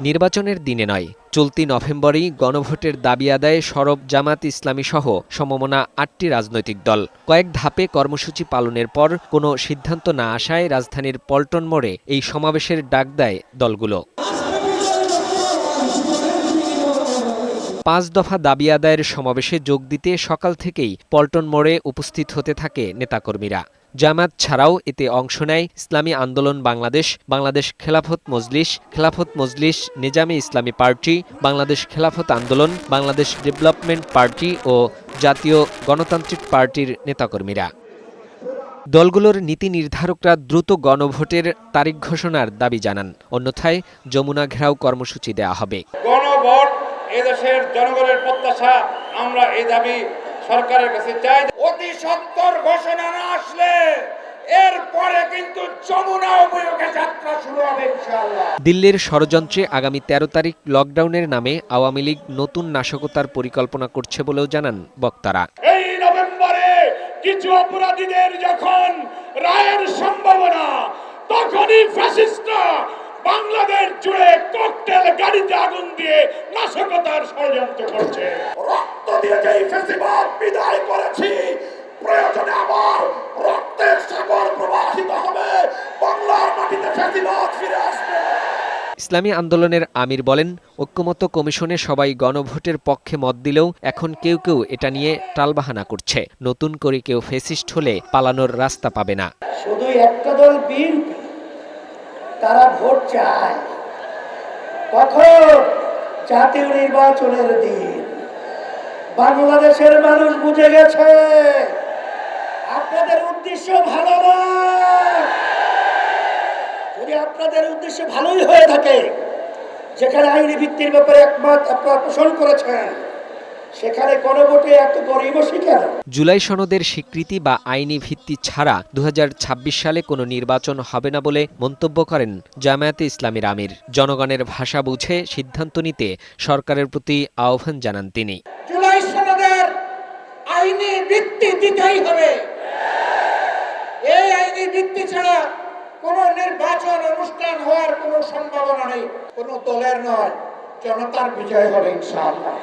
নির্বাচনের দিনে নয়, চলতি নভেম্বরেই গণভোটের দাবি আদায়ে সরব জামায়াত ইসলামী সহ সমমনা ৮টি রাজনৈতিক দল। কয়েক ধাপে কর্মসূচি পালনের পর কোনো সিদ্ধান্ত না আসায় রাজধানীর পল্টন মোড়ে এই সমাবেশের ডাক দেয় দলগুলো। ৫ দফা দাবি আদায়ের সমাবেশে যোগ দিতে সকাল থেকেই পল্টন মোড়ে উপস্থিত হতে থাকে নেতাকর্মীরা। জামায়াত ছাড়াও এতে অংশ নেয় ইসলামী আন্দোলন বাংলাদেশ, বাংলাদেশ খেলাফত মজলিস, নিজামে ইসলামী পার্টি, বাংলাদেশ খেলাফত আন্দোলন, বাংলাদেশ ডেভেলপমেন্ট পার্টি ও জাতীয় গণতান্ত্রিক পার্টির নেতাকর্মীরা। দলগুলোর নীতি নির্ধারকরা দ্রুত গণভোটের তারিখ ঘোষণার দাবি জানান, অন্যথায় যমুনা ঘেরাও কর্মসূচি দেয়া হবে। গণভোট এদেশের জনগণের প্রত্যাশা, আমরা এই দাবি সরকারের কাছে চাই। অতি সত্বর ঘোষণা না আসলে এরপরে কিন্তু যমুনা অভিমুখে যাত্রা শুরু হবে ইনশাআল্লাহ। দিল্লির ষড়যন্ত্রে আগামী ১৩ তারিখ লকডাউনের নামে আওয়ামী লীগ নতুন নাশকতার পরিকল্পনা করছে বলেও জানান বক্তারা। এই নভেম্বরে কিছু অপরাধীদের যখন রায়ের সম্ভাবনা, তখনই ফ্যাসিস্টরা বাংলাদেশ জুড়ে ককটেল গাড়িতে আগুন দিয়ে নাশকতার ষড়যন্ত্র করছে। রক্ত দিয়ে যেই ফ্যাসিবাদ বিদায় করেছি, প্রয়োজনে আবার রক্তের সাগর প্রবাহিত হবে, বাংলার মাটিতে ফ্যাসিবাদ ফিরে আসবে। ইসলামী আন্দোলনের আমির বলেন, ঐক্যমত্য কমিশনে সবাই গণভোটের পক্ষে মত দিলেও এখন কেউ কেউ এটা নিয়ে টালবাহানা করছে। নতুন করে কেউ ফ্যাসিস্ট হলে পালানোর রাস্তা পাবে না। শুধু একটা দল বিএনপি, তারা ভোট চায় কখন? জাতীয় নির্বাচনের দিন। বাংলাদেশের মানুষ বুঝে গেছে আপনাদের উদ্দেশ্য ভালো না। যদি আপনাদের উদ্দেশ্য ভালোই হয়ে থাকে, যেখানে আইনি ভিত্তির ব্যাপারে একমত আপনারা পোষণ করেছেন, সেখানে গণভোটে এত গরিবসী কেন? জুলাই সনদের স্বীকৃতি বা আইনি ভিত্তি ছাড়া ২০২৬ সালে কোনো নির্বাচন হবে না বলে মন্তব্য করেন জামায়াতে ইসলামীর আমির। জনগণের ভাষা বুঝে সিদ্ধান্ত নিতে সরকারের প্রতি আহ্বান জানান তিনি। জুলাই সনদের আইনি ভিত্তি দিতেই হবে। এই আইনি ভিত্তি ছাড়া কোনো নির্বাচন অনুষ্ঠান হওয়ার কোনো সম্ভাবনা নেই। কোনো দলের নয়, জনতার বিজয় হবে ইনশাআল্লাহ।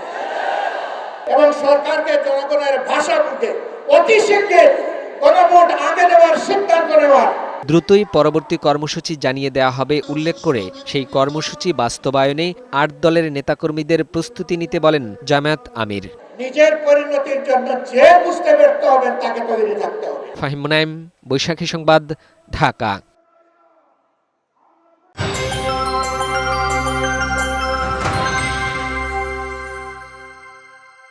এবং সরকারকে জনগণের ভাষা বুঝে অতি শীঘ্র গণভোট আগে নেওয়ার সিদ্ধান্ত নেওয়ার। দ্রুতই পরবর্তী কর্মসূচি জানিয়ে দেওয়া হবে উল্লেখ করে সেই কর্মসূচি বাস্তবায়নে ৮ দলের নেতাকর্মীদের প্রস্তুতি নিতে বলেন জামায়াত আমির। নিজের পরিণতির জন্য যে বুঝতে ব্যর্থ হবেন তাকে তৈরি থাকতে হবে। ফাহিম মুনায়েম, বৈশাখী সংবাদ, ঢাকা।